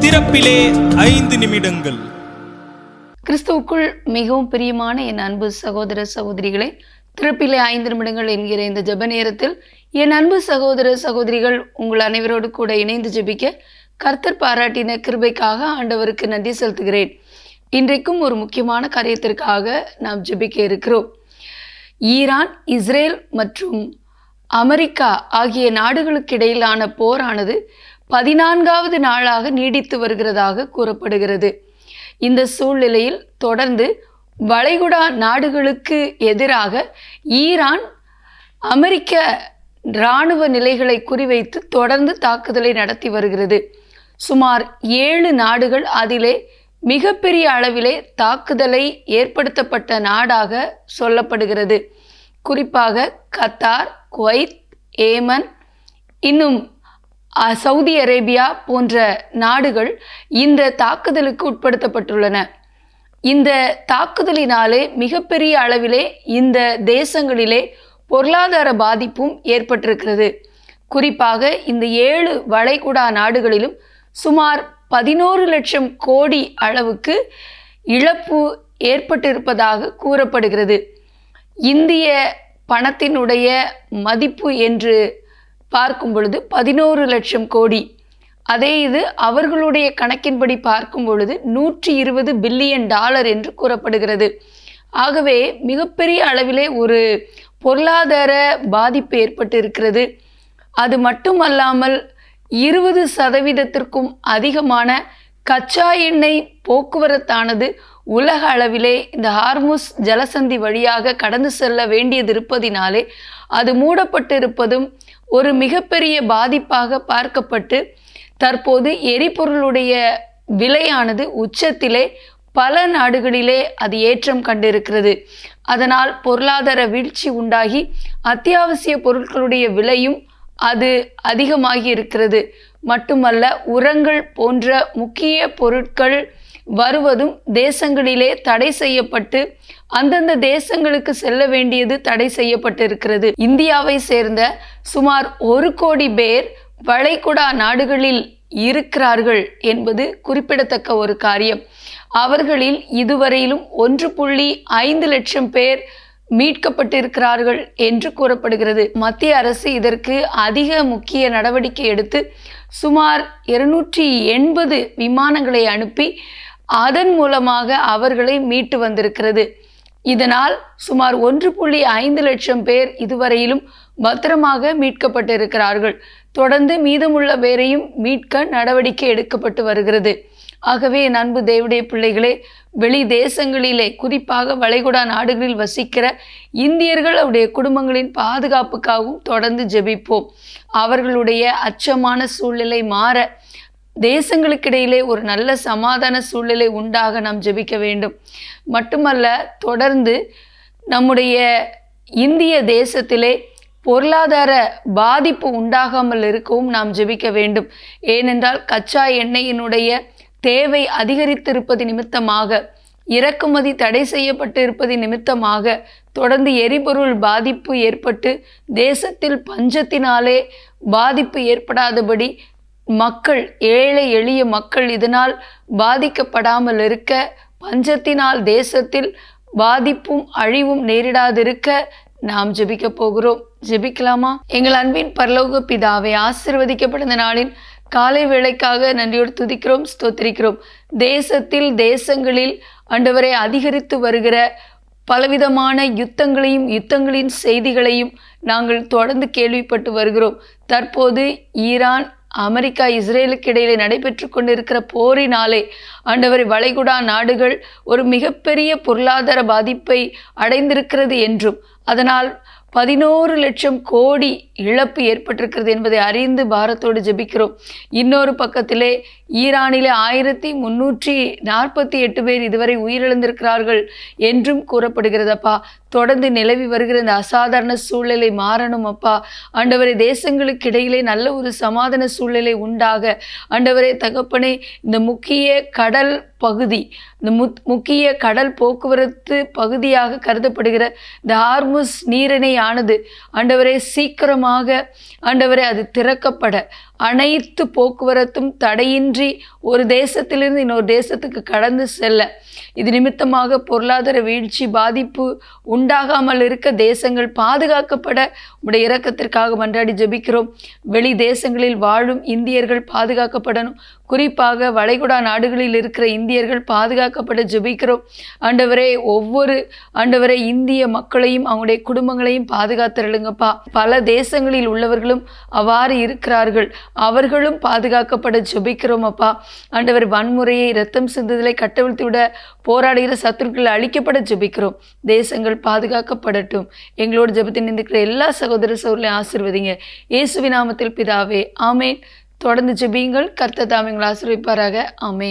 திறப்பிலே 5 நிமிடங்கள். கிறிஸ்துவுக்குள் மிகவும் பிரியமான என் அன்பு சகோதர சகோதரிகளே, திறப்பிலே 5 நிமிடங்கள் என்கிற இந்த ஜெப நேரத்தில் என் அன்பு சகோதர சகோதரிகள் உங்கள் அனைவரோடு கூட இணைந்து ஜெபிக்க கர்த்தர் பாராட்டின கிருபைக்காக ஆண்டவருக்கு நன்றி செலுத்துகிறேன். இன்றைக்கும் ஒரு முக்கியமான காரியத்திற்காக நாம் ஜெபிக்க இருக்கிறோம். ஈரான், இஸ்ரேல் மற்றும் அமெரிக்கா ஆகிய நாடுகளுக்கு இடையிலான போரானது 14வது நாளாக நீடித்து வருகிறதாக கூறப்படுகிறது. இந்த சூழ்நிலையில் தொடர்ந்து வளைகுடா நாடுகளுக்கு எதிராக ஈரான் அமெரிக்க இராணுவ நிலைகளை குறிவைத்து தொடர்ந்து தாக்குதலை நடத்தி வருகிறது. சுமார் 7 நாடுகள் அதிலே மிகப்பெரிய அளவிலே தாக்குதலை ஏற்படுத்தப்பட்ட நாடாக சொல்லப்படுகிறது. குறிப்பாக கத்தார், குவைத், ஏமன், இன்னும் சவுதி அரேபியா போன்ற நாடுகள் இந்த தாக்குதலுக்கு உட்படுத்தப்பட்டுள்ளன. இந்த தாக்குதலினாலே மிகப்பெரிய அளவிலே இந்த தேசங்களிலே பொருளாதார பாதிப்பும் ஏற்பட்டிருக்கிறது. குறிப்பாக இந்த 7 வளைகுடா நாடுகளிலும் சுமார் 11 லட்சம் கோடி அளவுக்கு இழப்பு ஏற்பட்டிருப்பதாக கூறப்படுகிறது. இந்திய பணத்தினுடைய மதிப்பு என்று பார்க்கும் பொழுது 11 லட்சம் கோடி. அதே இது அவர்களுடைய கணக்கின்படி பார்க்கும் பொழுது $120 பில்லியன் என்று கூறப்படுகிறது. ஆகவே மிகப்பெரிய அளவிலே ஒரு பொருளாதார பாதிப்பு ஏற்பட்டு இருக்கிறது. அது மட்டுமல்லாமல் 20% அதிகமான கச்சா எண்ணெய் போக்குவரத்தானது உலக அளவிலே இந்த ஹார்முஸ் ஜலசந்தி வழியாக கடந்து செல்ல வேண்டியது இருப்பதினாலே அது மூடப்பட்டிருப்பதும் ஒரு மிகப்பெரிய பாதிப்பாக பார்க்கப்பட்டு தற்போது எரிபொருளுடைய விலையானது உச்சத்திலே பல நாடுகளிலே அது ஏற்றம் கண்டிருக்கிறது. அதனால் பொருளாதார வீழ்ச்சி உண்டாகி அத்தியாவசிய பொருட்களுடைய விலையும் அது அதிகமாகி இருக்கிறது. மட்டுமல்ல, உரங்கள் போன்ற முக்கிய பொருட்கள் வருவதும் தேசங்களிலே தடை செய்யப்பட்டு அந்தந்த தேசங்களுக்கு செல்ல வேண்டியது தடை செய்யப்பட்டிருக்கிறது. இந்தியாவை சேர்ந்த சுமார் 1 கோடி பேர் வளைகுடா நாடுகளில் இருக்கிறார்கள் என்பது குறிப்பிடத்தக்க ஒரு காரியம். அவர்களில் இதுவரையிலும் 1.5 லட்சம் பேர் மீட்கப்பட்டிருக்கிறார்கள் என்று கூறப்படுகிறது. மத்திய அரசு இதற்கு அதிக முக்கிய நடவடிக்கை எடுத்து சுமார் 280 விமானங்களை அனுப்பி அதன் மூலமாக அவர்களை மீட்டு வந்திருக்கிறது. இதனால் சுமார் 1.5 லட்சம் பேர் இதுவரையிலும் பத்திரமாக மீட்கப்பட்டிருக்கிறார்கள். தொடர்ந்து மீதமுள்ள பேரையும் மீட்க நடவடிக்கை எடுக்கப்பட்டு வருகிறது. ஆகவே என் அன்பு தேவனுடைய பிள்ளைகளே, வெளி தேசங்களிலே குறிப்பாக வளைகுடா நாடுகளில் வசிக்கிற இந்தியர்கள் அவருடைய குடும்பங்களின் பாதுகாப்புக்காகவும் தொடர்ந்து ஜெபிப்போம். அவர்களுடைய அச்சமான சூழ்நிலை மாற தேசங்களுக்கிடையிலே ஒரு நல்ல சமாதான சூழ்நிலை உண்டாக நாம் ஜெபிக்க வேண்டும். மட்டுமல்ல, தொடர்ந்து நம்முடைய இந்திய தேசத்திலே பொருளாதார பாதிப்பு உண்டாகாமல் இருக்கவும் நாம் ஜெபிக்க வேண்டும். ஏனென்றால் கச்சா எண்ணெயினுடைய தேவை அதிகரித்திருப்பது நிமித்தமாக, இறக்குமதி தடை செய்யப்பட்டு இருப்பது நிமித்தமாக தொடர்ந்து எரிபொருள் பாதிப்பு ஏற்பட்டு தேசத்தில் பஞ்சத்தினாலே பாதிப்பு ஏற்படாதபடி மக்கள், ஏழை எளிய மக்கள் இதனால் பாதிக்கப்படாமல் இருக்க, பஞ்சத்தினால் தேசத்தில் பாதிப்பும் அழிவும் நேரிடாதிருக்க நாம் ஜெபிக்க போகிறோம். ஜெபிக்கலாமா? எங்கள் அன்பின் பரலோக பிதாவே, ஆசீர்வதிக்கப்பட்ட நாளின் காலை வேளைக்காக நன்றியோடு துதிக்கிறோம், ஸ்தோத்திரிக்கிறோம். தேசங்களில் ஆண்டவரே அதிகரித்து வருகிற பலவிதமான யுத்தங்களின் செய்திகளையும் நாங்கள் தொடர்ந்து கேள்விப்பட்டு வருகிறோம். தற்போது ஈரான், அமெரிக்கா, இஸ்ரேலுக்கு இடையிலே நடைபெற்று கொண்டிருக்கிற போரினாலே ஆண்டவரை வளைகுடா நாடுகள் ஒரு மிகப்பெரிய பொருளாதார பாதிப்பை அடைந்திருக்கிறது என்றும் அதனால் 11 லட்சம் கோடி இழப்பு ஏற்பட்டிருக்கிறது என்பதை அறிந்து பாரத்தோடு ஜெபிக்கிறோம். இன்னொரு பக்கத்திலே ஈரானிலே 1348 பேர் இதுவரை உயிரிழந்திருக்கிறார்கள் என்றும் கூறப்படுகிறதப்பா. தொடர்ந்து நிலவி வருகிற இந்த அசாதாரண சூழ்நிலை மாறணும் அப்பா. ஆண்டவரே, தேசங்களுக்கு இடையிலே நல்ல ஒரு சமாதான சூழ்நிலை உண்டாக, ஆண்டவரே தகப்பனே, இந்த முக்கிய கடல் பகுதி, இந்த முக்கிய கடல் போக்குவரத்து பகுதியாக கருதப்படுகிற இந்த ஹார்முஸ் நீரிணை ஆனது ஆண்டவரே சீக்கிரமாக ஆண்டவரே அது திறக்கப்பட, அனைத்து போக்குவரத்தும் தடையின்றி ஒரு தேசத்திலிருந்து இன்னொரு தேசத்துக்கு கடந்து செல்ல, இது நிமித்தமாக பொருளாதார வீழ்ச்சி பாதிப்பு உண்டாகாமல் இருக்க தேசங்கள் பாதுகாக்கப்பட உடைய இரக்கத்திற்காக மன்றாடி ஜெபிக்கிறோம். வெளி தேசங்களில் வாழும் இந்தியர்கள் பாதுகாக்கப்படணும். குறிப்பாக வளைகுடா நாடுகளில் இருக்கிற இந்தியர்கள் பாதுகாக்கப்பட ஜெபிக்கிறோம். ஆண்டவரே, ஒவ்வொரு ஆண்டவரே இந்திய மக்களையும் அவங்களுடைய குடும்பங்களையும் பாதுகாத்துருளுங்கப்பா. பல தேசங்களில் உள்ளவர்களும் அவ்வாறு இருக்கிறார்கள், அவர்களும் பாதுகாக்கப்பட ஜெபிக்கிறோம் அப்பா. ஆண்டவர், வன்முறையை இரத்தம் சிந்துதலை கட்டவிழ்த்து விட போராடுகிற சத்துருக்கள் அழிக்கப்பட ஜெபிக்கிறோம். தேசங்கள் பாதுகாக்கப்படட்டும். எங்களோடு ஜெபத்தில் நின்றுக்கிற எல்லா சகோதர சகோதரர்களையும் ஆசீர்வதிங்க. இயேசுவின் நாமத்தில் பிதாவே, ஆமேன். தொடர்ந்து ஜெபியுங்கள். கர்த்தர் தாமே உங்களை ஆசீர்வதிப்பாராக. ஆமேன்.